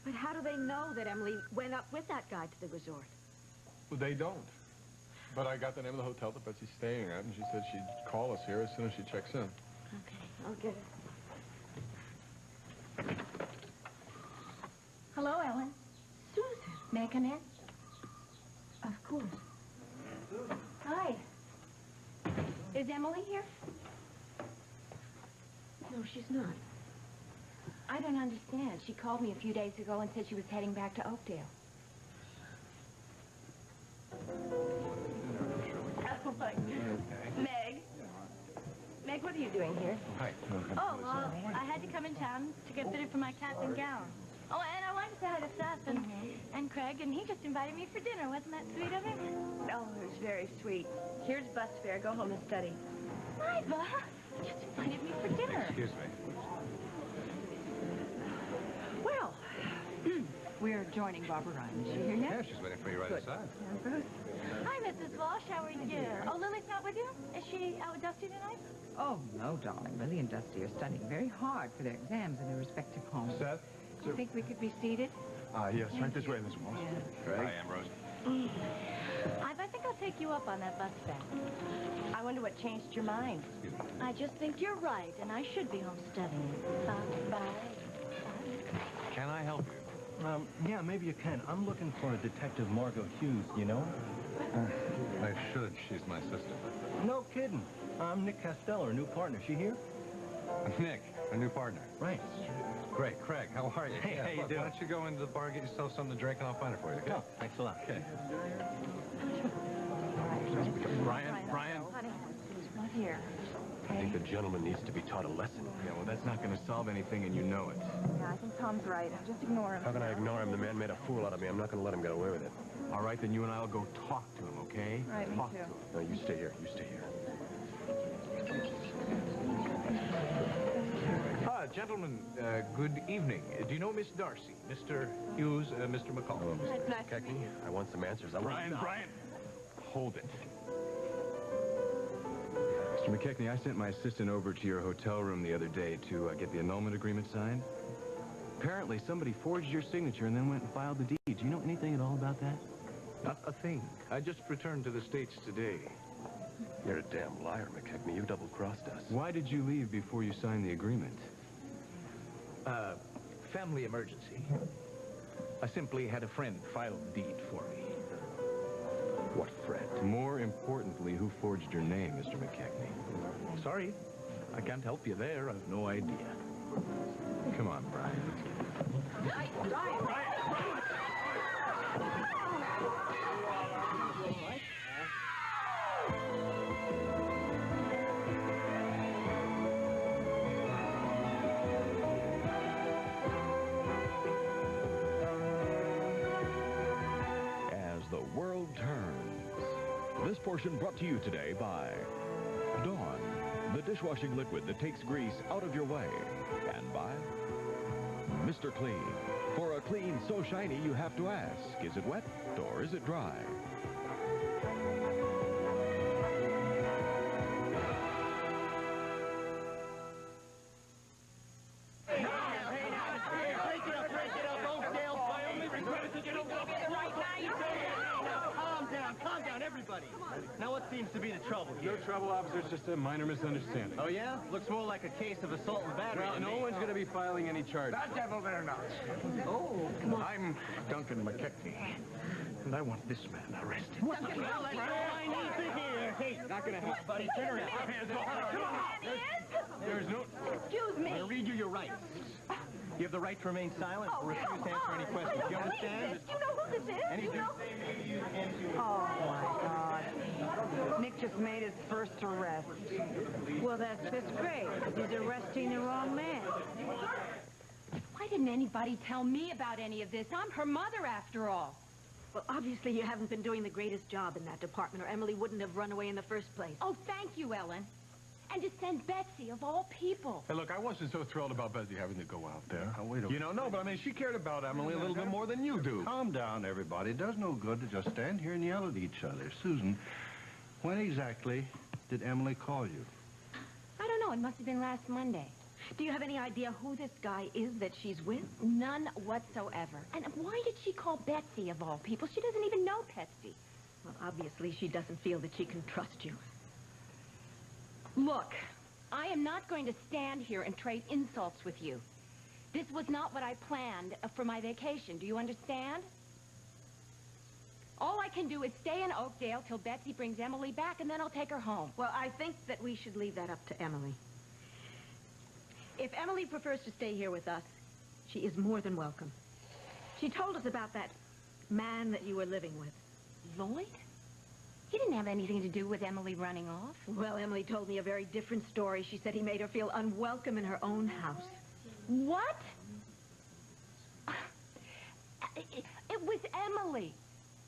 But how do they know that Emily went up with that guy to the resort? Well, they don't. But I got the name of the hotel that Betsy's staying at, and she said she'd call us here as soon as she checks in. Okay, I'll get it. Hello, Ellen. Susan. May I come in? Of course. Hi. Is Emily here? No, she's not. I don't understand. She called me a few days ago and said she was heading back to Oakdale. Oh, my. Meg. Meg, what are you doing here? Hi. Oh, well, I had to come in town to get fitted for my cap and gown. Oh, and I wanted to say hi to Seth and Craig, and he just invited me for dinner. Wasn't that sweet of him? Oh, it was very sweet. Here's bus fare. Go home and study. Iva just invited me for dinner. Excuse me. Well, we're joining Barbara Ryan. Is she here yet? Yeah, she's waiting for you right outside. Hi, Mrs. Walsh. How are you? Oh, Lily's not with you? Is she out with Dusty tonight? Oh, no, darling. Lily and Dusty are studying very hard for their exams in their respective homes. Seth? Do you think we could be seated? Yes, right this way, Miss Walsh. Craig? Hi, Ambrose. I think I'll take you up on that bus fare. I wonder what changed your mind. I just think you're right, and I should be home studying. Bye. Can I help you? Yeah, maybe you can. I'm looking for a Detective Margot Hughes, you know? I should. She's my sister. No kidding. I'm Nick Costello, her new partner. She here? Nick, a new partner. Right. Great. Craig, how are you? Hey, how you doing? Why don't you go into the bar and get yourself something to drink, and I'll find it for you, okay? Oh, thanks a lot. Okay. Brian? Honey, he's not here. I think the gentleman needs to be taught a lesson. Yeah, well, that's not going to solve anything, and you know it. Yeah, I think Tom's right. Just ignore him. How can I ignore him? The man made a fool out of me. I'm not going to let him get away with it. All right, then you and I will go talk to him, okay? Right, me Talk too. to him. No, you stay here. You stay here. Gentlemen, good evening. Do you know Miss Darcy? Mr. Hughes, Mr. McCall? Hello, Mr. Nice to meet McKechnie. I want some answers. Brian! Hold it. Mr. McKechnie, I sent my assistant over to your hotel room the other day to get the annulment agreement signed. Apparently, somebody forged your signature and then went and filed the deed. Do you know anything at all about that? Not a thing. I just returned to the States today. You're a damn liar, McKechnie. You double-crossed us. Why did you leave before you signed the agreement? Family emergency. I simply had a friend file the deed for me. What friend? More importantly, who forged your name, Mr. McKechnie? Sorry, I can't help you there. I've no idea. Come on, Brian. As the world turns. This portion brought to you today by Dawn, the dishwashing liquid that takes grease out of your way. And by Mr. Clean. For a clean so shiny you have to ask, is it wet or is it dry? Calm down, everybody. Now, what seems to be the trouble here? No trouble, officer. It's just a minor misunderstanding. Oh, yeah? Looks more like a case of assault and battery. Well, no one's going to be filing any charges. That devil there not. Oh, come on. I'm Duncan McKechnie, and I want this man arrested. Duncan, well, that's all I need to hear. Hey, not going to happen, buddy. Turn around. Come on. There's no... Excuse me. I'm going to read you your rights. You have the right to remain silent or refuse to answer any questions. Do you understand? You know who this is? Anything. You know? Oh, my God. Nick just made his first arrest. Well, that's just great. He's arresting the wrong man. Why didn't anybody tell me about any of this? I'm her mother, after all. Well, obviously you haven't been doing the greatest job in that department, or Emily wouldn't have run away in the first place. Oh, thank you, Ellen. And to send Betsy, of all people. Hey, look, I wasn't so thrilled about Betsy having to go out there. Now, wait a You know, no, but I mean, she cared about Emily a little bit more than you do. Calm down, everybody. It does no good to just stand here and yell at each other. Susan, when exactly did Emily call you? I don't know. It must have been last Monday. Do you have any idea who this guy is that she's with? None whatsoever. And why did she call Betsy, of all people? She doesn't even know Betsy. Well, obviously she doesn't feel that she can trust you. Look, I am not going to stand here and trade insults with you. This was not what I planned for my vacation. Do you understand? All I can do is stay in Oakdale till Betsy brings Emily back, and then I'll take her home. Well, I think that we should leave that up to Emily. If Emily prefers to stay here with us, she is more than welcome. She told us about that man that you were living with. Lloyd? He didn't have anything to do with Emily running off. Well, Emily told me a very different story. She said he made her feel unwelcome in her own house. What? It was Emily.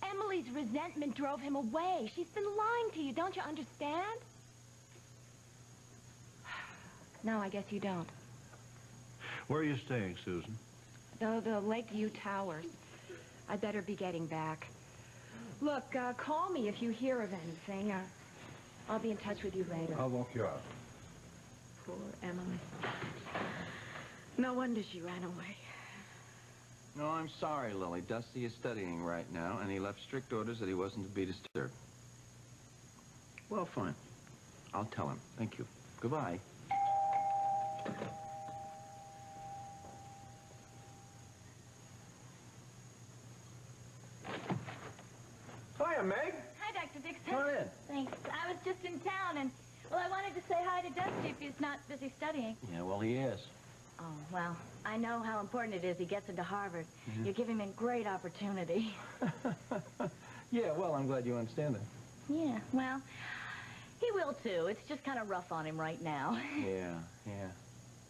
Emily's resentment drove him away. She's been lying to you. Don't you understand? No, I guess you don't. Where are you staying, Susan? The Lakeview Towers. I'd better be getting back. Look, call me if you hear of anything. I'll be in touch with you later. I'll walk you out. Poor Emily. No wonder she ran away. No, I'm sorry, Lily. Dusty is studying right now, and he left strict orders that he wasn't to be disturbed. Well, fine. I'll tell him. Thank you. Goodbye. Hiya, Meg. Hi, Dr. Dixon. Come on in. Thanks. I was just in town, and, well, I wanted to say hi to Dusty if he's not busy studying. Yeah, well, he is. Oh, well, I know how important it is he gets into Harvard. You're giving him a great opportunity. Yeah, well, I'm glad you understand that. Yeah, well, he will, too. It's just kind of rough on him right now. Yeah.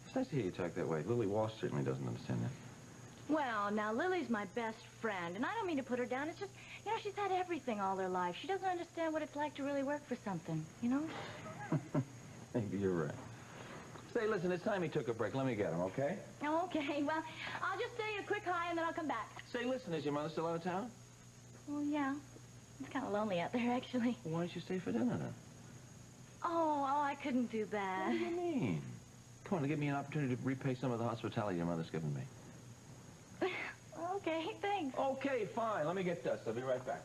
It's nice to hear you talk that way. Lily Walsh certainly doesn't understand that. Well, now, Lily's my best friend, and I don't mean to put her down. It's just, you know, she's had everything all her life. She doesn't understand what it's like to really work for something, you know? Maybe you're right. Say, listen, it's time he took a break. Let me get him, okay? Okay, well, I'll just say a quick hi, and then I'll come back. Say, listen, is your mother still out of town? Well, yeah. It's kind of lonely out there, actually. Well, why don't you stay for dinner, then? Oh, I couldn't do that. What do you mean? Come on, to give me an opportunity to repay some of the hospitality your mother's given me. Okay, thanks. Okay, fine. Let me get Dust. I'll be right back.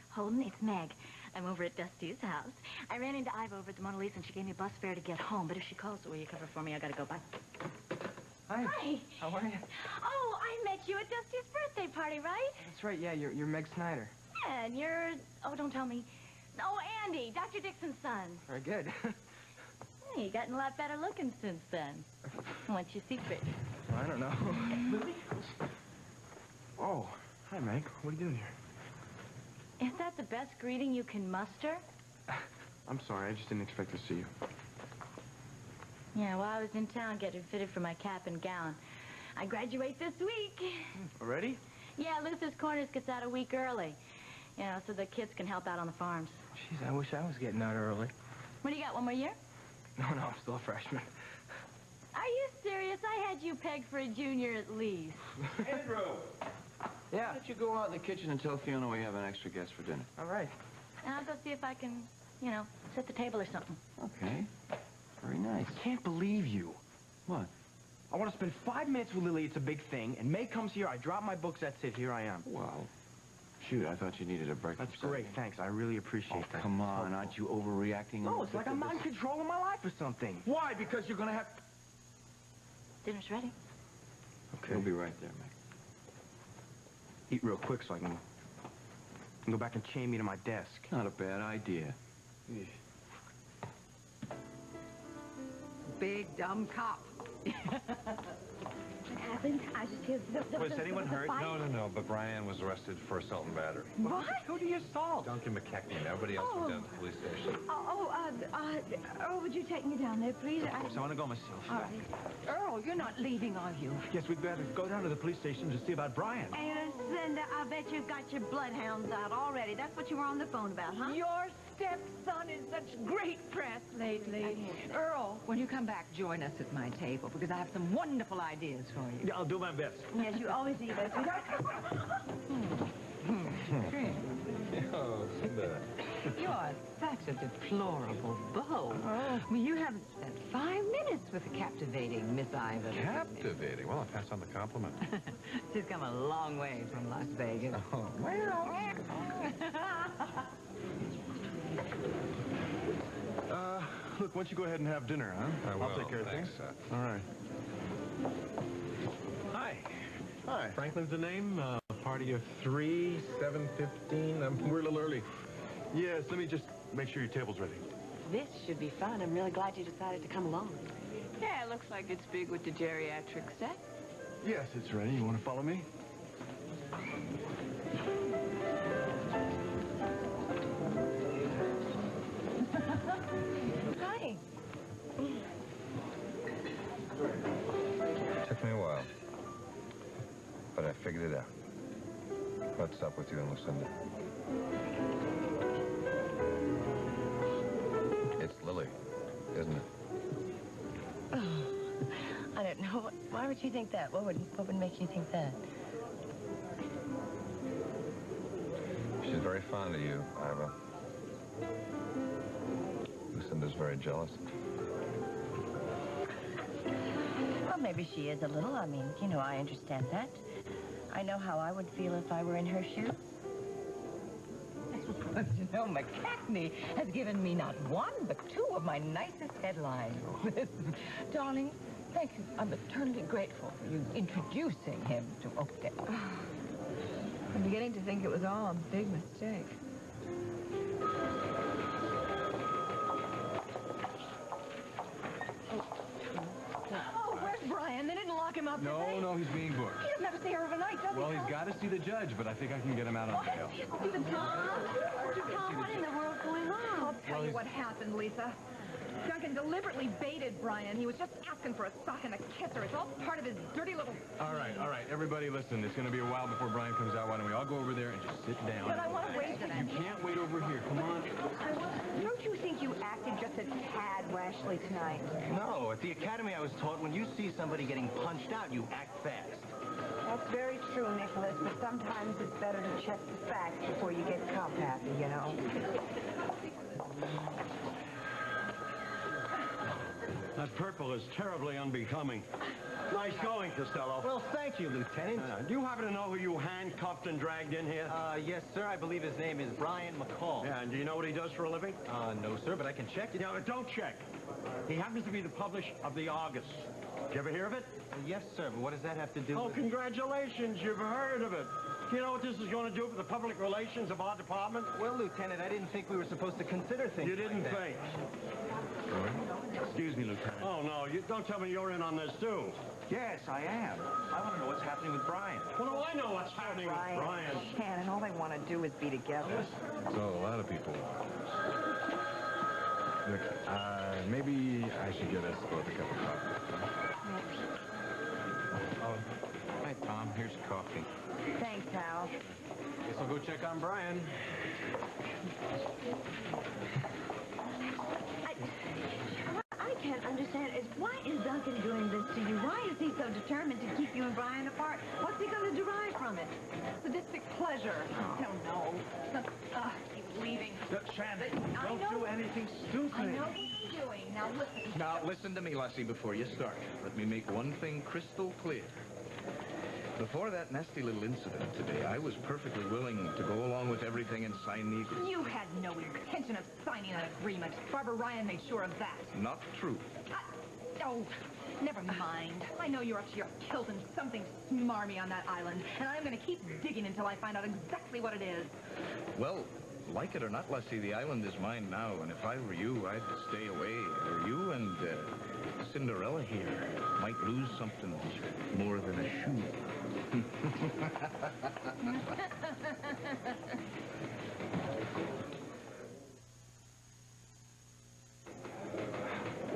Holden, it's Meg. I'm over at Dusty's house. I ran into Iva over at the Mona Lisa, and she gave me a bus fare to get home. But if she calls, will you cover for me? I gotta go. Bye. Hi. Hi. How are you? Oh, I met you at Dusty's birthday party, right? That's right, yeah, you're Meg Snyder. Yeah, and you're... Oh, don't tell me. Oh, Andy, Dr. Dixon's son. Very good. Hey, you've gotten a lot better looking since then. What's your secret? I don't know. Lily? Oh, hi, Meg. What are you doing here? Is that the best greeting you can muster? I'm sorry, I just didn't expect to see you. Yeah, well, I was in town getting fitted for my cap and gown. I graduate this week. Already? Yeah, Luther's Corners gets out a week early. You know, so the kids can help out on the farms. Jeez, I wish I was getting out early. What do you got, one more year? No, I'm still a freshman. Are you serious? I had you pegged for a junior at least. Andrew! Yeah? Why don't you go out in the kitchen and tell Fiona we have an extra guest for dinner? All right. And I'll go see if I can, you know, set the table or something. Okay. Very nice. I can't believe you. What? I want to spend 5 minutes with Lily. It's a big thing. And May comes here. I drop my books. That's it. Here I am. Well, shoot, I thought you needed a break. That's great. Thanks. I really appreciate that. Come on. Aren't you overreacting? No, it's like I'm not in control of my life or something. Why? Because you're going to have... Dinner's ready. Okay. We'll be right there, Meg. Eat real quick so I can go back and chain me to my desk. Not a bad idea. Yeah. Big dumb cop. What happened? I just hear Was anyone hurt? fight. No, but Brian was arrested for assault and battery. What? Who do you assault? Duncan McKechnie. Everybody else went down to the police station. Earl, would you take me down there, please? Of course, I want to go myself. All right. Earl, you're not leaving, are you? Yes, we'd better go down to the police station to see about Brian. And Cinda, I bet you've got your bloodhounds out already. That's what you were on the phone about, huh? Your stepson is such great press lately. Earl, when you come back, join us at my table, because I have some wonderful ideas for you. I'll do my best. Yes, you always do that, sweetheart. Oh, Cinda. You are such a deplorable beau. Well, you haven't spent 5 minutes with the captivating Miss Ivan. Captivating. Well, I'll pass on the compliment. She's come a long way from Las Vegas. Oh, well. Look, why don't you go ahead and have dinner, huh? I will. I'll take care of Thanks, things. All right. Hi. Hi. Franklin's the name. Party of 3, 7:15. We're a little early. Yes, let me just make sure your table's ready. This should be fun. I'm really glad you decided to come along. Yeah, it looks like it's big with the geriatric set. Yes, it's ready. You want to follow me? Hi. Took me a while. But I figured it out. What's up with you and Lucinda? It's Lily, isn't it? Oh, I don't know. Why would you think that? What would make you think that? She's very fond of you, Iva. Lucinda's very jealous. Well, maybe she is a little. I mean, you know, I understand that. I know how I would feel if I were in her shoes. But you know, McCackney has given me not one, but 2 of my nicest headlines. Darling, thank you. I'm eternally grateful for you introducing him to Oakdale. I'm beginning to think it was all a big mistake. Oh, where's Brian? They didn't lock him up, did they? No, he's being booked. He doesn't have to stay here overnight, does he? Well, he's got to see the judge, but I think I can get him out on bail. Stephen Tom? Tom, what in the world's going on? I'll tell you what happened, Lisa. Duncan deliberately baited Brian. He was just asking for a sock and a kisser. It's all part of his dirty little... All right. Everybody listen. It's going to be a while before Brian comes out. Why don't we all go over there and just sit down? But I want to wait for You can't wait over here. Come on. Don't you think you acted just a tad rashly tonight? No, at the academy I was taught when you see somebody getting punched out, you act fast. That's very true, Nicholas, but sometimes it's better to check the facts before you get cop happy, you know. That purple is terribly unbecoming. Nice going, Costello. Well, thank you, Lieutenant. Do you happen to know who you handcuffed and dragged in here? Yes, sir. I believe his name is Brian McCall. Yeah, and do you know what he does for a living? No, sir, but I can check it. Yeah, but don't check. He happens to be the publisher of the Argus. Did you ever hear of it? Yes, sir, but what does that have to do with... Oh, congratulations. You've heard of it. You know what this is going to do for the public relations of our department? Well, Lieutenant, I didn't think we were supposed to consider things You didn't like think? Excuse me, Lieutenant. Oh, no, you don't tell me you're in on this, too. Yes, I am. I want to know what's happening with Brian. Well, no, I know what's happening with Brian. Shannon, all they want to do is be together. So a lot of people. Look, maybe I should get us both a cup of coffee. Oh, hi, Tom. Here's coffee. Thanks, Hal. Guess I'll go check on Brian. I can't understand is why is Duncan doing this to you? Why is he so determined to keep you and Brian apart? What's he going to derive from it? Sadistic pleasure. I don't know. He was leaving. Shannon, don't do anything stupid. I know what I'm doing. Now listen. Now, listen to me, Lassie, before you start. Let me make one thing crystal clear. Before that nasty little incident today, I was perfectly willing to go along with everything and sign the agreement. You had no intention of signing an agreement. Barbara Ryan made sure of that. Not true. Oh, never mind. I know you're up to your kilt and something smarmy on that island, and I'm going to keep digging until I find out exactly what it is. Well, like it or not, Lassie, the island is mine now, and if I were you, I'd stay away. Or you and Cinderella here might lose something more than a shoe.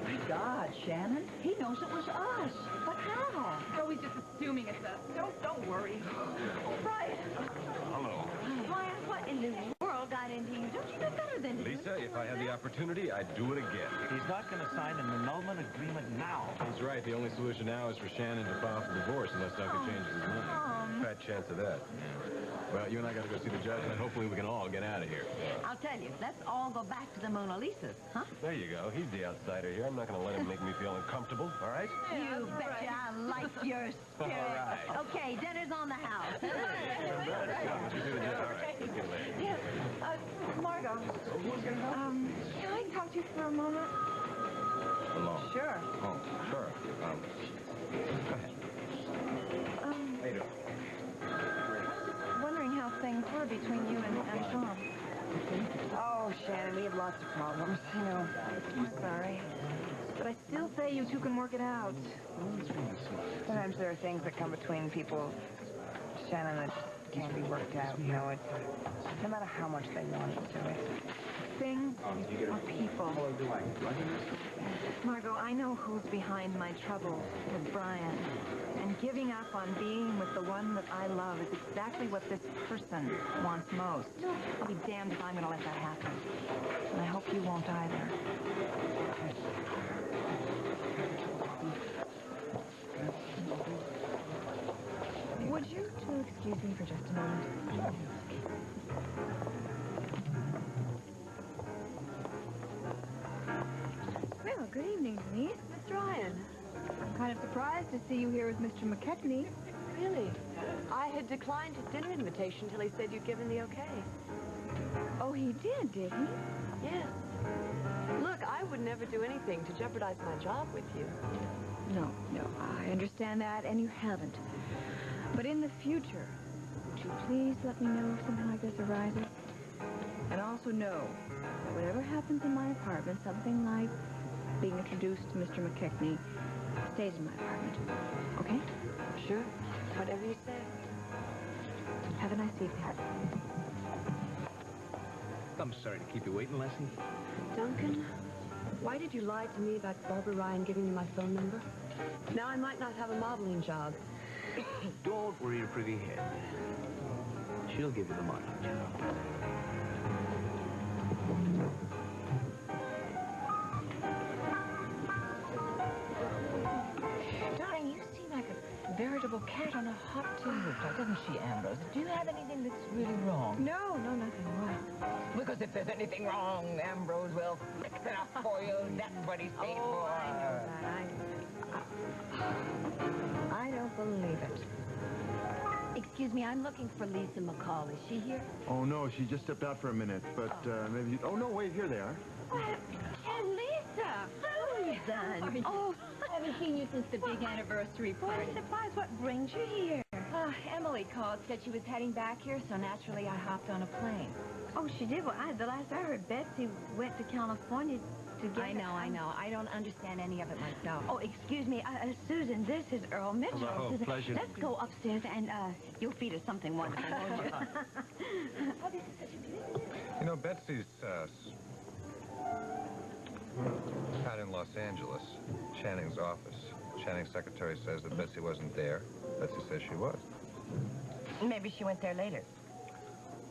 My God, Shannon, he knows it was us. But how? Oh, he's just assuming it's us. Don't worry. Oh, Brian. Hello. Brian, what in the world got into you? Don't you know better then... Lisa, if I had the opportunity, I'd do it again. He's not going to sign an annulment agreement now. He's right. The only solution now is for Shannon to file for divorce unless Duncan changes his mind. Fat chance of that. Well, you and I got to go see the judge, and then hopefully we can all get out of here. I'll tell you, let's all go back to the Mona Lisas, huh? There you go. He's the outsider here. I'm not going to let him make me feel uncomfortable, all right? You betcha I like your spirit. right. Okay, dinner's on the house. Yes, Margot. Can I talk to you for a moment? Alone. Sure. Oh, sure. Go ahead. How you doing? Wondering how things were between you and Sean. Oh, Shannon, we have lots of problems. You know. I'm sorry. But I still say you two can work it out. Sometimes there are things that come between people, Shannon, that can't be worked out. You know, it's no matter how much they want it to. Things or people. Margot, I know who's behind my trouble with Brian. And giving up on being with the one that I love is exactly what this person wants most. I'll be damned if I'm going to let that happen. And I hope you won't either. Would you two excuse me for just a moment? Well, good evening, Denise. Miss Ryan. I'm kind of surprised to see you here with Mr. McKechnie. Really? I had declined his dinner invitation till he said you'd given the okay. Oh, he did he? Yes. Look, I would never do anything to jeopardize my job with you. No, I understand that, and you haven't. But in the future, would you please let me know if something like this arises? And also know that whatever happens in my apartment, something like being introduced to Mr. McKechnie, stays in my apartment. Okay? Sure. Whatever you say. Have a nice evening. I'm sorry to keep you waiting, Leslie. Duncan, why did you lie to me about Barbara Ryan giving you my phone number? Now I might not have a modeling job. Don't worry your pretty head. She'll give you the money. Darling, you seem like a veritable cat on a hot tin roof, doesn't she, Ambrose? Do you have anything that's really wrong? No, nothing wrong. Because if there's anything wrong, Ambrose will fix it up for you. That's what he's paid for. I know that. I don't believe it. Excuse me, I'm looking for Lisa McCall. Is she here? Oh, no, she just stepped out for a minute, but maybe you... Oh, no, wait, here they are. And Lisa! Susan! Oh, I haven't seen you since the big anniversary party. What a surprise. What brings you here? Emily called, said she was heading back here, so naturally I hopped on a plane. Oh, she did? Well, the last I heard, Betsy went to California to get... I know. I don't understand any of it myself. Oh, excuse me. Susan, this is Earl Mitchell. Hello, Susan, pleasure. let's go upstairs and you'll feed us something wonderful, won't you? You know, Betsy's out in Los Angeles, Channing's office. Channing's secretary says that Betsy wasn't there. Betsy says she was. Maybe she went there later.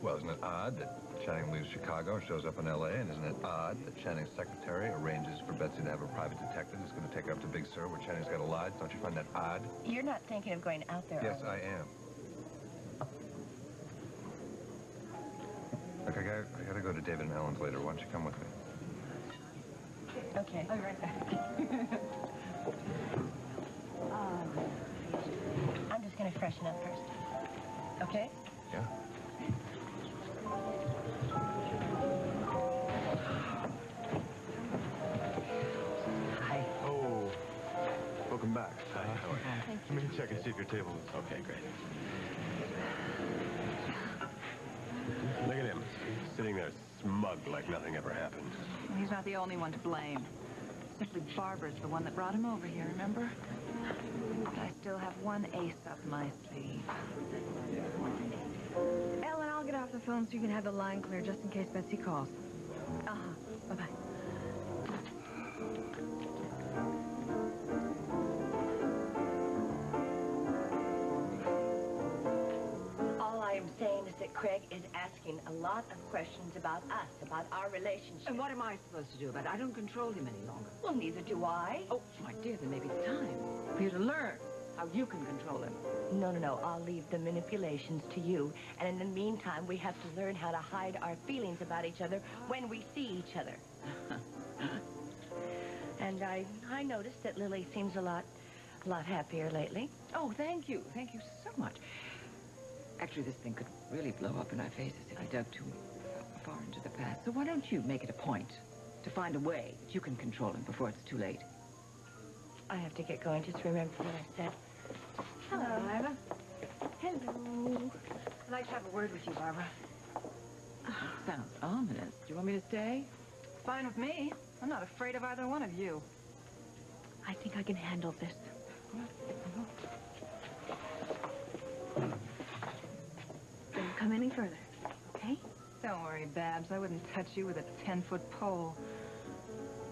Well, isn't it odd that Channing leaves Chicago and shows up in L.A., and isn't it odd that Channing's secretary arranges for Betsy to have a private detective who's going to take her up to Big Sur where Channing's got a lodge? Don't you find that odd? You're not thinking of going out there, Yes, I am. Look, I gotta go to David and Ellen's later. Why don't you come with me? Okay. I'll be right back. I'm just going to freshen up first. Okay? Yeah. Hi. Oh. Welcome back. Hi. How are you? Thank Let me check and see if your table is okay. Great. Look at him, sitting there smug like nothing ever happened. He's not the only one to blame. Simply Barbara's the one that brought him over here, remember? I still have one ace up my sleeve. Ellen, I'll get off the phone so you can have the line clear just in case Betsy calls. Bye-bye. All I am saying is that Craig is asking a lot of questions about us, about our relationship. And what am I supposed to do about it? I don't control him any longer. Well, neither do I. Oh, my dear, then maybe it's time for you to learn how you can control him. No. I'll leave the manipulations to you. And in the meantime, we have to learn how to hide our feelings about each other when we see each other. And I noticed that Lily seems a lot happier lately. Oh, thank you. Thank you so much. Actually, this thing could really blow up in our faces if we dug too far into the past. So why don't you make it a point to find a way that you can control him before it's too late? I have to get going. Just remember what I said. Hello, Lila. Hello. I'd like to have a word with you, Barbara. Sounds ominous. Do you want me to stay? Fine with me. I'm not afraid of either one of you. I think I can handle this. Don't come any further, okay? Don't worry, Babs. I wouldn't touch you with a 10-foot pole.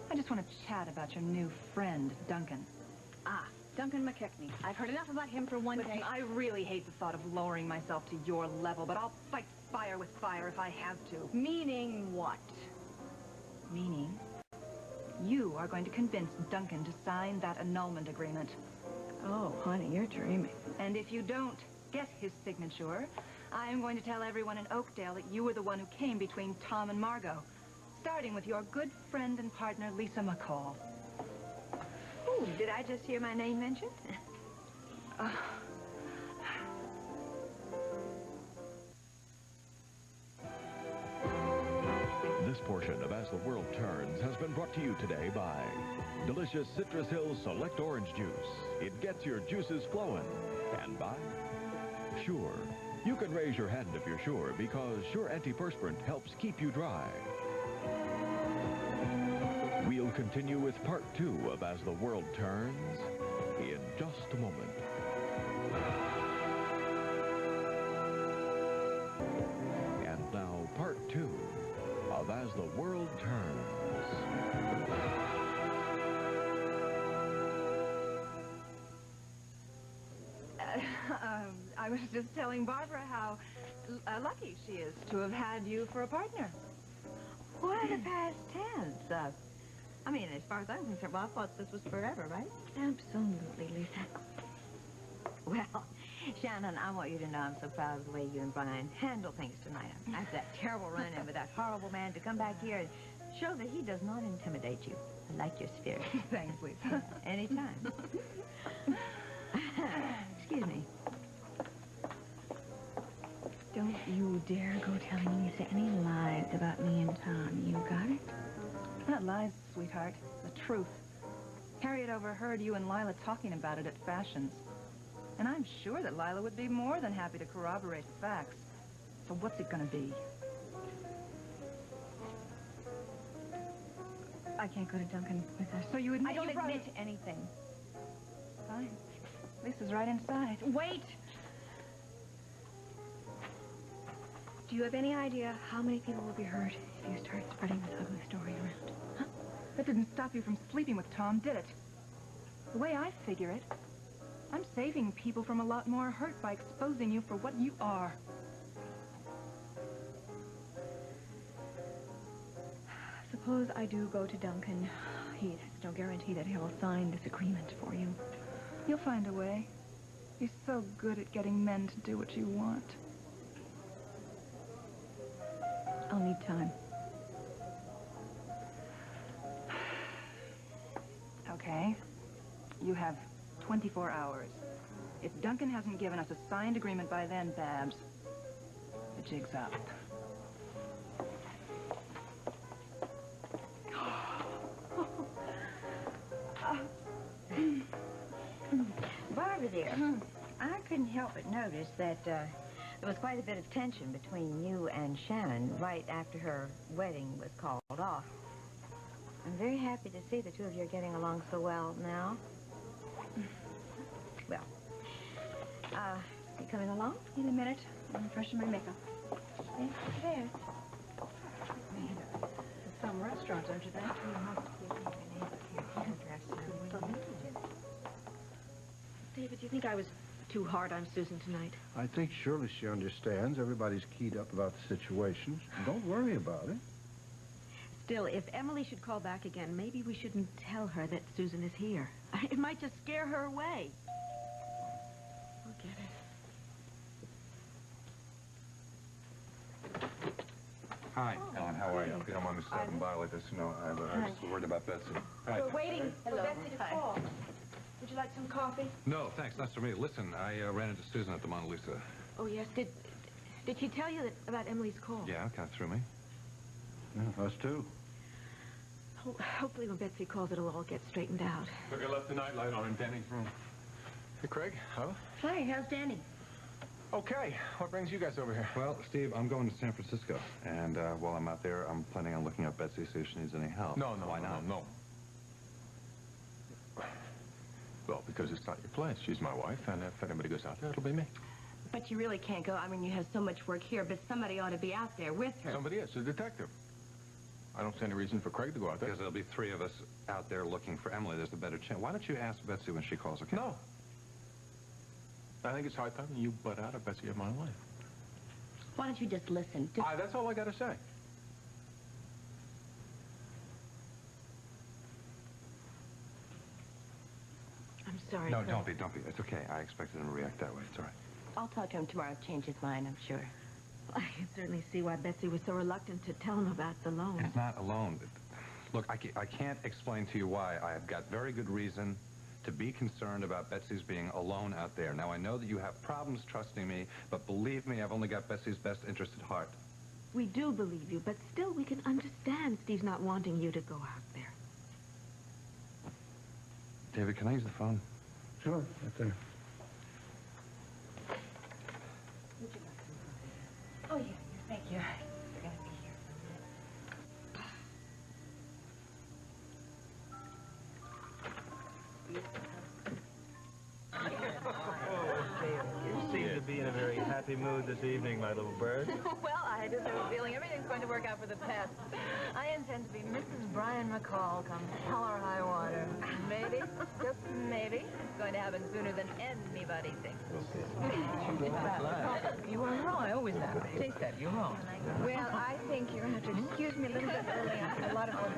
I just want to chat about your new friend, Duncan. Ah, Duncan McKechnie. I've heard enough about him for one day. Listen, I really hate the thought of lowering myself to your level, but I'll fight fire with fire if I have to. Meaning what? Meaning, you are going to convince Duncan to sign that annulment agreement. Oh, honey, you're dreaming. And if you don't get his signature, I am going to tell everyone in Oakdale that you were the one who came between Tom and Margot, starting with your good friend and partner, Lisa McCall. Oh, did I just hear my name mentioned? This portion of As the World Turns has been brought to you today by delicious Citrus Hills Select Orange Juice. It gets your juices flowing. And by Sure. You can raise your hand if you're sure, because Sure Antiperspirant helps keep you dry. We'll continue with part 2 of As the World Turns in just a moment. And now part 2 of As the World Turns. I was just telling Barbara how lucky she is to have had you for a partner. What are the past tense? I mean, as far as I'm concerned, well, I thought this was forever, right? Absolutely, Lisa. Well, Shannon, I want you to know I'm so proud of the way you and Brian handle things tonight. After that terrible run-in with that horrible man, to come back here and show that he does not intimidate you. I like your spirit. Thanks, Lisa. Anytime. Excuse me. Don't you dare go telling Lisa any lies about me and Tom. You got it? Not lies, sweetheart. The truth. Harriet overheard you and Lila talking about it at Fashions. And I'm sure that Lila would be more than happy to corroborate the facts. So what's it gonna be? I can't go to Duncan with us. So you admit I don't you brought admit anything. Fine. Lisa's right inside. Wait! Do you have any idea how many people will be hurt if you start spreading this ugly story around? Huh? That didn't stop you from sleeping with Tom, did it? The way I figure it, I'm saving people from a lot more hurt by exposing you for what you are. Suppose I do go to Duncan. There's no guarantee that he'll sign this agreement for you. You'll find a way. You're so good at getting men to do what you want. I'll need time. Okay. You have 24 hours. If Duncan hasn't given us a signed agreement by then, Babs, the jig's up. Barbara, dear, I couldn't help but notice that there was quite a bit of tension between you and Shannon right after her wedding was called off. I'm very happy to see the two of you are getting along so well now. Well, you coming along? In a minute. I'm freshening my makeup. There. Some restaurants, don't you think? David, do you think I was too hard on Susan tonight? I think surely she understands. Everybody's keyed up about the situation. Don't worry about it. Still, if Emily should call back again, maybe we shouldn't tell her that Susan is here. It might just scare her away. Forget it. Hi, Ellen. How are you? If you don't mind me stopping by like this, you know, I was worried about Betsy. Hi. We're waiting for Betsy to call. Would you like some coffee? No, thanks. That's for me. Listen, I ran into Susan at the Mona Lisa. Oh, yes. Did she tell you about Emily's call? Yeah, kind of threw me. Yeah, us too. Hopefully when Betsy calls, it'll all get straightened out. Look, I left the nightlight on in Danny's room. Hey, Craig. How? Hi, how's Danny? Okay. What brings you guys over here? Well, Steve, I'm going to San Francisco. And while I'm out there, I'm planning on looking up Betsy, see if she needs any help. No. Why not? No. Well, because it's not your place. She's my wife, and if anybody goes out there, it'll be me. But you really can't go. I mean, you have so much work here, but somebody ought to be out there with her. Somebody is, a detective. I don't see any reason for Craig to go out there. Because there'll be three of us out there looking for Emily. There's a better chance. Why don't you ask Betsy when she calls, okay? No. I think it's high time you butt out of Betsy of my life. Why don't you just listen? That's all I got to say. I'm sorry. No, Craig. don't be. It's okay. I expected him to react that way. It's all right. I'll talk to him tomorrow. Change his mind, I'm sure. I can certainly see why Betsy was so reluctant to tell him about the loan. It's not a loan. Look, I can't explain to you why. I have got very good reason to be concerned about Betsy's being alone out there. Now, I know that you have problems trusting me, but believe me, I've only got Betsy's best interest at heart. We do believe you, but still we can understand Steve's not wanting you to go out there. David, can I use the phone? Sure, right there. Oh, yeah, thank you. You seem to be in a very happy mood this evening, my little bird. Well, I just have a feeling everything's going to work out for the best. I intend to be Mrs. Brian McCall come hell or high water. Maybe, just maybe, it's going to happen sooner than anybody thinks. We'll see. You were wrong. I always am. Taste that. You're wrong. Well, I think you're going to have to excuse me a little bit early after a lot of work.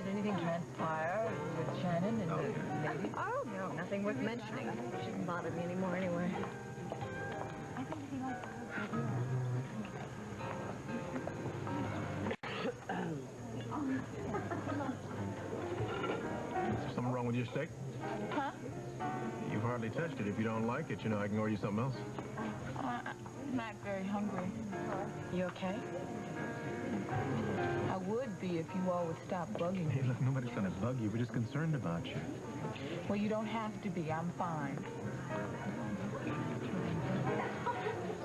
Did anything transpire with Shannon and the lady? Oh, no, nothing worth mentioning. She doesn't bother me anymore anyway. Is something wrong with your steak? Huh? You've hardly touched it. If you don't like it, you know, I can order you something else. I'm not very hungry. You okay? I would be if you all would stop bugging me. Hey, look, nobody's gonna bug you. We're just concerned about you. Well, you don't have to be. I'm fine.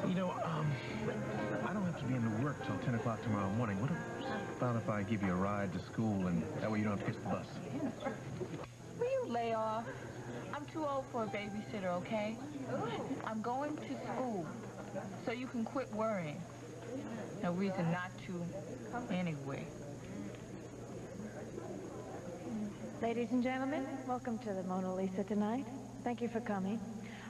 You know, I don't have to be into work till 10 o'clock tomorrow morning. What about if I give you a ride to school and that way you don't have to catch the bus? Will you lay off? I'm too old for a babysitter, okay? I'm going to school, so you can quit worrying. No reason not to, anyway. Ladies and gentlemen, welcome to the Mona Lisa tonight. Thank you for coming.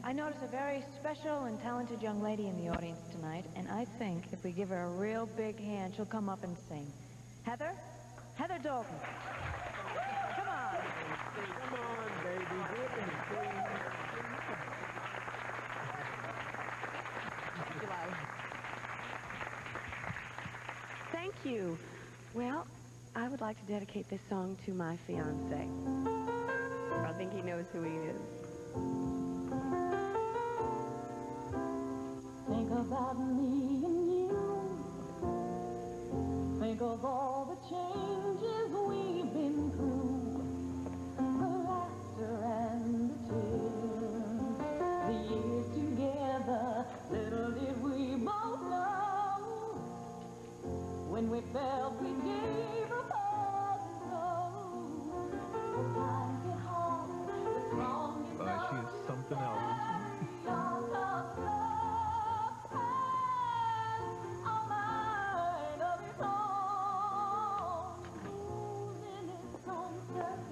I notice a very special and talented young lady in the audience tonight, and I think if we give her a real big hand, she'll come up and sing. Heather? Heather Dalton. Come on. Come on, baby. Thank you. Well, I would like to dedicate this song to my fiancé. I think he knows who he is. Think about me and you. Think of all the changes we've been through. The laughter and the tears. The years together, little did we both know. When we felt we gave up all and so. When times get hard, the strongest She is something else.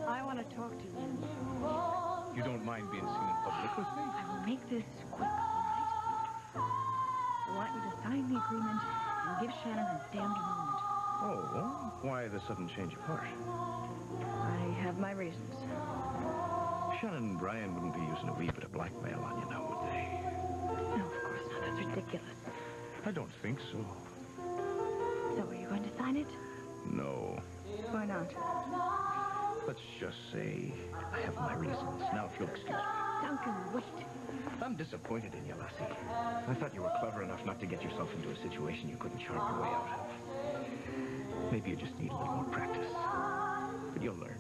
I want to talk to you. You don't mind being seen in public? with me. I will make this quick, all right? I want you to sign the agreement and give Shannon her damned annulment. Oh, well, why the sudden change of heart? I have my reasons. Shannon and Brian wouldn't be using a wee bit of blackmail on you now, would they? No, of course not. That's ridiculous. I don't think so. So are you going to sign it? No. Why not? Let's just say I have my reasons. Now, if you'll excuse me. Duncan, wait. I'm disappointed in you, Lassie. I thought you were clever enough not to get yourself into a situation you couldn't charm your way out of. Maybe you just need a little more practice. But you'll learn.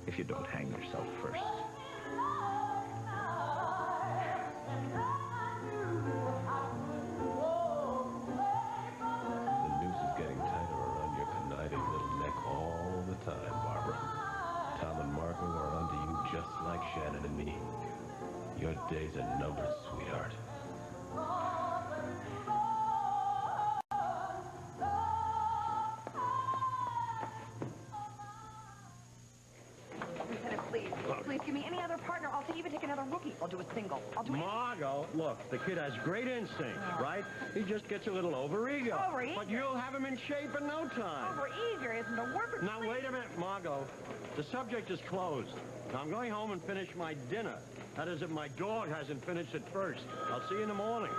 If you don't hang yourself first. The noose is getting tighter around your conniving little neck all the time, Barbara. Tom and Marco are onto you just like Shannon and me. Your days are numbered, sweetheart. Lieutenant, please. Please give me any other partner. I'll even take another rookie. I'll do a single. I'll do Margot, look, the kid has great instincts, right? He just gets a little overeager. Overeager? But you'll have him in shape in no time. Overeager isn't a word for... Now, wait a minute, Margot. The subject is closed. Now, I'm going home and finish my dinner. That is, if my dog hasn't finished it first. I'll see you in the morning.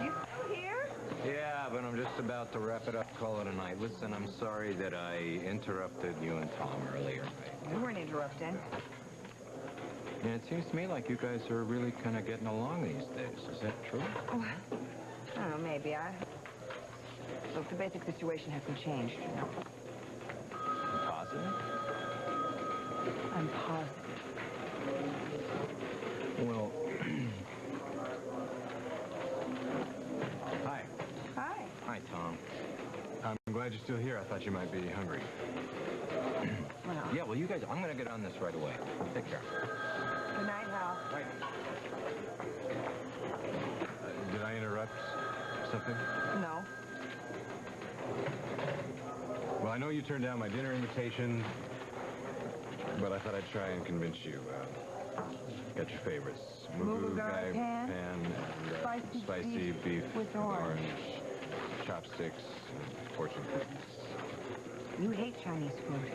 You still here? Yeah, but I'm just about to wrap it up, call it a night. Listen, I'm sorry that I interrupted you and Tom earlier. We weren't interrupted. And it seems to me like you guys are really kind of getting along these days. Is that true? Oh, I don't know, maybe. Look, the basic situation hasn't changed, you know. Positive? I'm positive. Well, hi. Hi. Hi, Tom. I'm glad you're still here. I thought you might be hungry. Yeah, well, you guys, I'm going to get on this right away. Take care. Good night, Hal. Did I interrupt something? No. Well, I know you turned down my dinner invitation, but I thought I'd try and convince you. Got your favorites. Mugu Gai Pan and spicy beef with orange. Chopsticks, and fortune cookies. You hate Chinese food.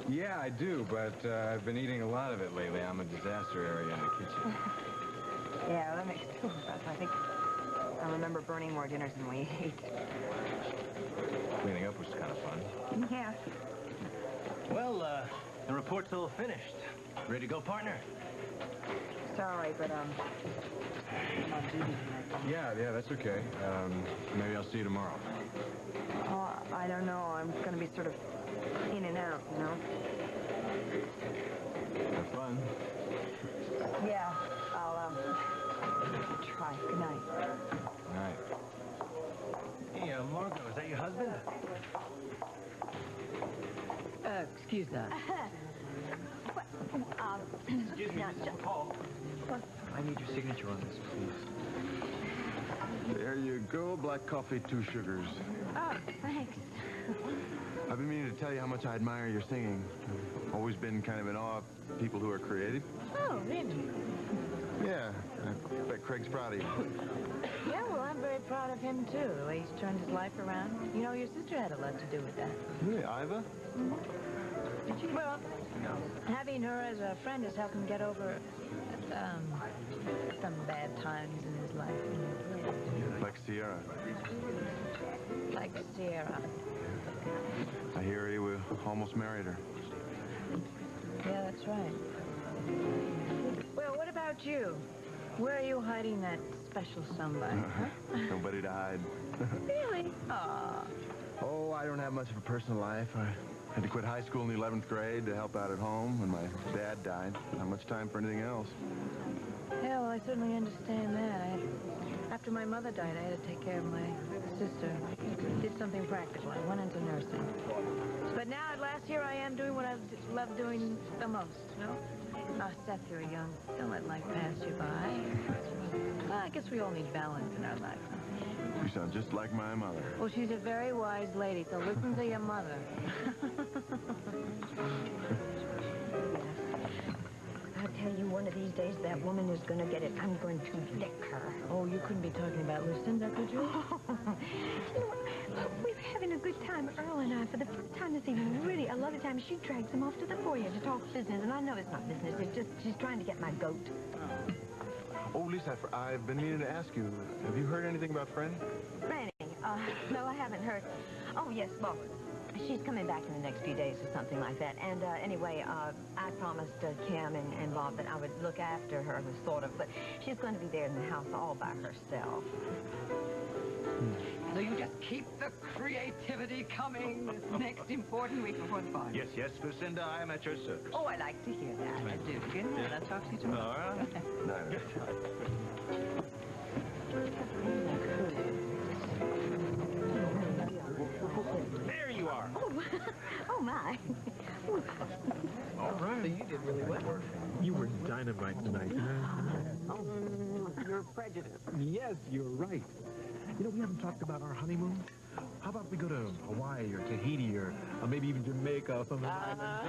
Yeah, I do, but I've been eating a lot of it lately. I'm a disaster area in the kitchen. Yeah, well, that makes two of us. I think I remember burning more dinners than we ate. Cleaning up was kind of fun. Yeah. Well, the report's all finished. Ready to go, partner? Sorry, but, I'm on duty tonight. Yeah, that's okay. Maybe I'll see you tomorrow. Oh, I don't know. I'm going to be sort of in and out, you know? Have fun. Yeah, I'll try. Good night. All right. Hey, Margot, is that your husband? Excuse us. Excuse me, Mrs. McCall. I need your signature on this, please. There you go. Black coffee, 2 sugars. Oh, thanks. I've been meaning to tell you how much I admire your singing. I've always been kind of in awe of people who are creative. Oh, really? Yeah, I bet Craig's proud of you. Yeah, well, I'm very proud of him, too, the way he's turned his life around. You know, your sister had a lot to do with that. Really, Iva? Well, having her as a friend has helped him get over some bad times in his life. Like Sierra. Like Sierra. I hear you almost married her. Yeah, that's right. Well, what about you? Where are you hiding that special somebody? Huh? Nobody to hide. Really? Aw. Oh, I don't have much of a personal life. I had to quit high school in the 11th grade to help out at home when my dad died. Not much time for anything else. Yeah, well, I certainly understand that. After my mother died, I had to take care of my sister. Did something practical. I went into nursing. But now, at last, here I am doing what I've loved doing the most, you know? Ah, Seth, you're young. Don't let life pass you by. Well, I guess we all need balance in our life, huh? You sound just like my mother. Well, she's a very wise lady, so listen to your mother. I tell you, one of these days, that woman is going to get it. I'm going to lick her. Oh, you couldn't be talking about Lucinda, could you? You know what? We were having a good time, Earl and I, for the first time this evening. Really, a lot of times she drags him off to the foyer to talk business, and I know it's not business. It's just she's trying to get my goat. Oh, Lisa, I've been meaning to ask you, have you heard anything about Franny? Franny? No, I haven't heard. Oh, yes, well, she's coming back in the next few days or something like that. And anyway, I promised Kim and Bob that I would look after her, sort of. But she's going to be there in the house all by herself. So you just keep the creativity coming this next important week before the party. Yes, yes, Lucinda, I am at your service. Oh, I like to hear that. I do. Good night. I'll talk to you tomorrow. All right. Okay. There you are. Oh, my. All right. So you did really well. You were dynamite tonight. Oh, you're prejudiced. Yes, you're right. You know, we haven't talked about our honeymoon. How about we go to Hawaii or Tahiti or maybe even Jamaica or something like that?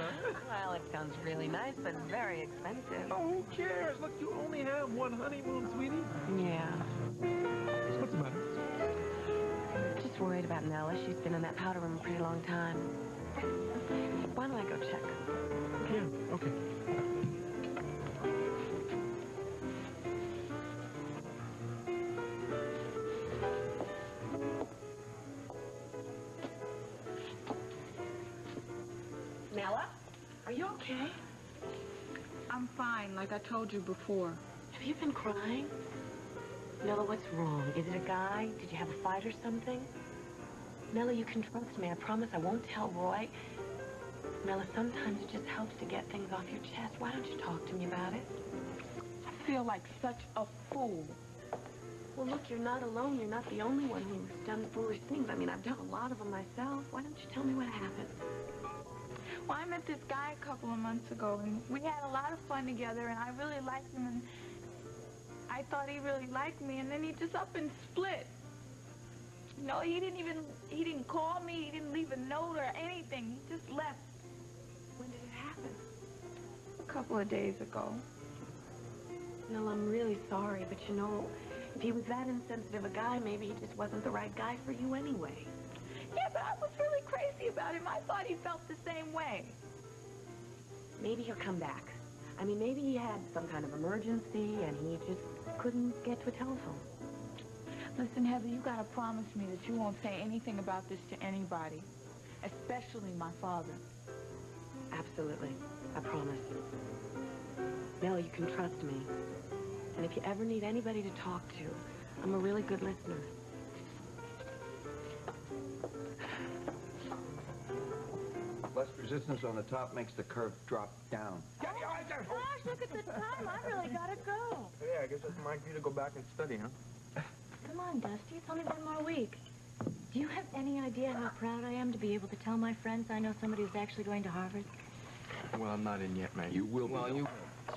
Well, it sounds really nice, but very expensive. Oh, who cares? Look, you only have one honeymoon, sweetie. Yeah. What's the matter? Just worried about Nella. She's been in that powder room a pretty long time. Why don't I go check? Yeah, okay. Nella? Are you okay? I'm fine, like I told you before. Have you been crying? Nella, what's wrong? Is it a guy? Did you have a fight or something? Nella, you can trust me. I promise I won't tell Roy. Nella, sometimes it just helps to get things off your chest. Why don't you talk to me about it? I feel like such a fool. Well, look, you're not alone. You're not the only one who's done foolish things. I mean, I've done a lot of them myself. Why don't you tell me what happened? Well, I met this guy a couple of months ago, and we had a lot of fun together, and I really liked him, and I thought he really liked me, and then he just up and split. You know, he didn't call me, he didn't leave a note or anything. He just left. When did it happen? A couple of days ago. Nella, I'm really sorry, but you know, if he was that insensitive a guy, maybe he just wasn't the right guy for you anyway. Yeah, but I was really crazy about him. I thought he felt the same way. Maybe he'll come back. I mean, maybe he had some kind of emergency and he just couldn't get to a telephone. Listen, Heather, you gotta promise me that you won't say anything about this to anybody, especially my father. Absolutely. I promise. Nella, you can trust me. And if you ever need anybody to talk to, I'm a really good listener. Less resistance on the top makes the curve drop down. Gosh, look at the time. I really gotta go. Yeah, I guess it's my cue to go back and study, huh? Come on, Dusty. It's only one more week. Do you have any idea how proud I am to be able to tell my friends I know somebody who's actually going to Harvard? Well, I'm not in yet, man. You will be. Well, you...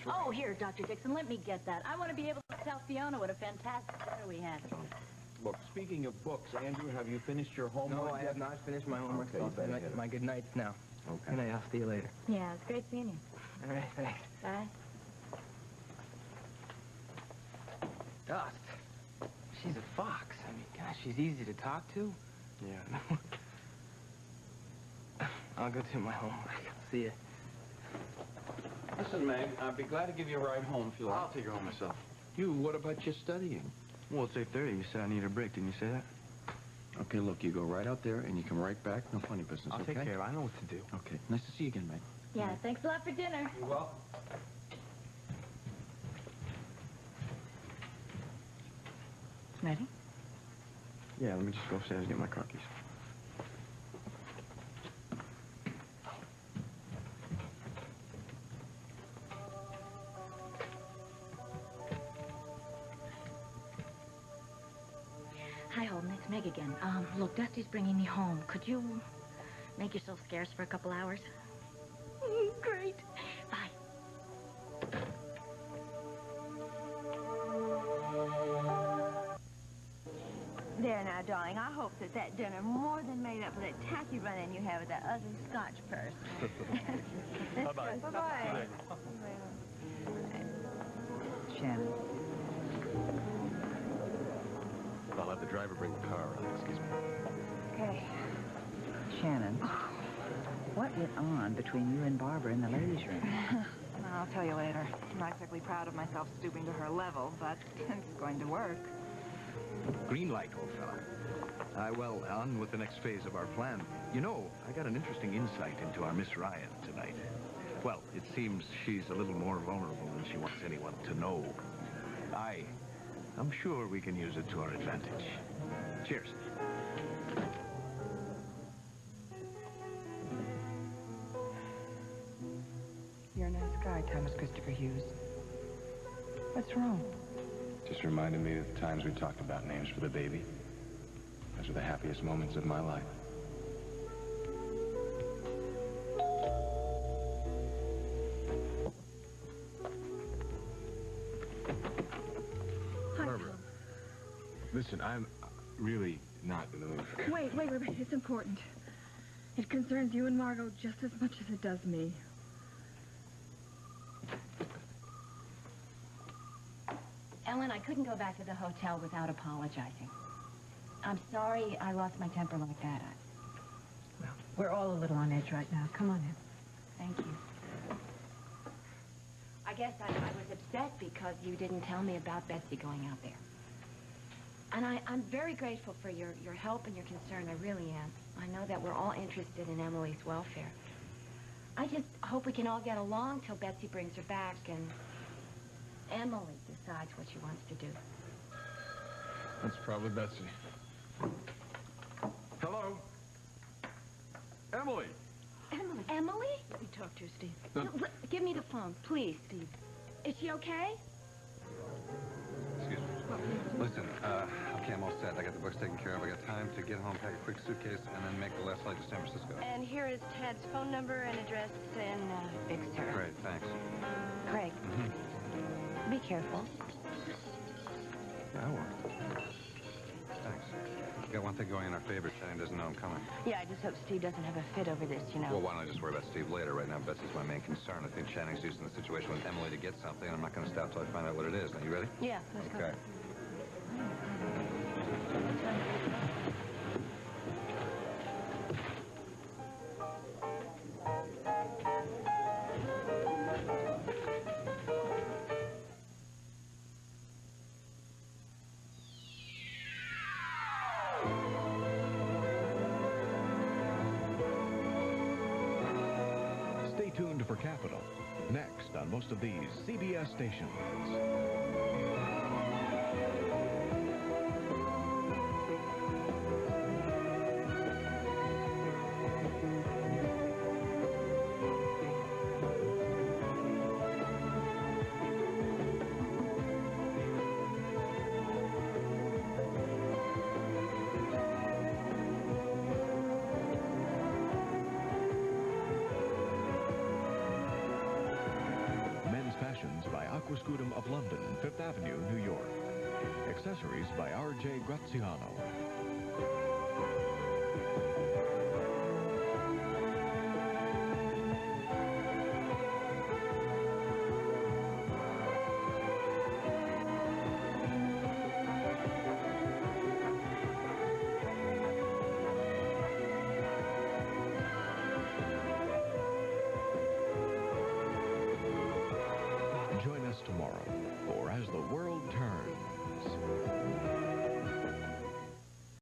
Oh, here, Dr. Dixon, let me get that. I want to be able to tell Fiona what a fantastic dinner we had. Look, speaking of books, Andrew, have you finished your homework? No, I have not finished my homework. Okay, So my good nights now. Okay. Good night. I'll see you later. Yeah, it's great seeing you. All right, thanks. Bye. Dust. She's a fox. I mean, gosh, she's easy to talk to. Yeah. I'll go do my homework. See you. Listen, Meg, I'd be glad to give you a ride home if you like. I'll take her home myself. You, what about your studying? Well, it's 8:30. You said I need a break. Didn't you say that? Okay, look, you go right out there and you come right back. No funny business, I'll okay? take care. I know what to do. Okay. Nice to see you again, Meg. Yeah, thanks a lot for dinner. You're welcome. Ready? Yeah, let me just go upstairs and get my car keys. Hi, Holden. It's Meg again. Look, Dusty's bringing me home. Could you make yourself scarce for a couple hours? Great. Bye. There now, darling. I hope that dinner more than made up for that tacky run-in you had with that ugly Scotch person. Bye-bye. Bye-bye. Shannon. I'll have the driver bring the car around. Excuse me. Okay. Shannon, what went on between you and Barbara in the ladies' room? I'll tell you later. I'm not exactly proud of myself stooping to her level, but it's going to work. Green light, old fella. Well, on with the next phase of our plan. You know, I got an interesting insight into our Miss Ryan tonight. Well, it seems she's a little more vulnerable than she wants anyone to know. I'm sure we can use it to our advantage. Cheers. You're a nice guy, Thomas Christopher Hughes. What's wrong? Just reminded me of the times we talked about names for the baby. Those were the happiest moments of my life. Barbara, listen, I'm really not in the mood for... Wait. It's important. It concerns you and Margot just as much as it does me. Ellen, I couldn't go back to the hotel without apologizing. I'm sorry I lost my temper like that. We're all a little on edge right now. Come on in. Thank you. I guess I was upset because you didn't tell me about Betsy going out there. And I'm very grateful for your help and your concern. I really am. I know that we're all interested in Emily's welfare. I just hope we can all get along till Betsy brings her back and Emily decides what she wants to do. That's probably Betsy. Hello? Emily! Emily? Let me talk to her, Steve. No, give me the phone, please. Steve. Is she okay? Excuse me. Listen, okay, I'm all set. I got the books taken care of. I got time to get home, pack a quick suitcase, and then make the last flight to San Francisco. And here is Ted's phone number and address and fix her. Great, thanks. Craig, be careful. Yeah, I will. Thanks. We got one thing going in our favor. Channing doesn't know I'm coming. Yeah, I just hope Steve doesn't have a fit over this, you know. Well, why don't I just worry about Steve later? Right now, Betsy's my main concern. I think Channing's using the situation with Emily to get something. I'm not going to stop till I find out what it is. Now, you ready? Yeah, let's go. Okay. Stay tuned for Capital. Next on most of these CBS stations. By Aquascutum of London, 5th Avenue, New York. Accessories by R.J. Graziano.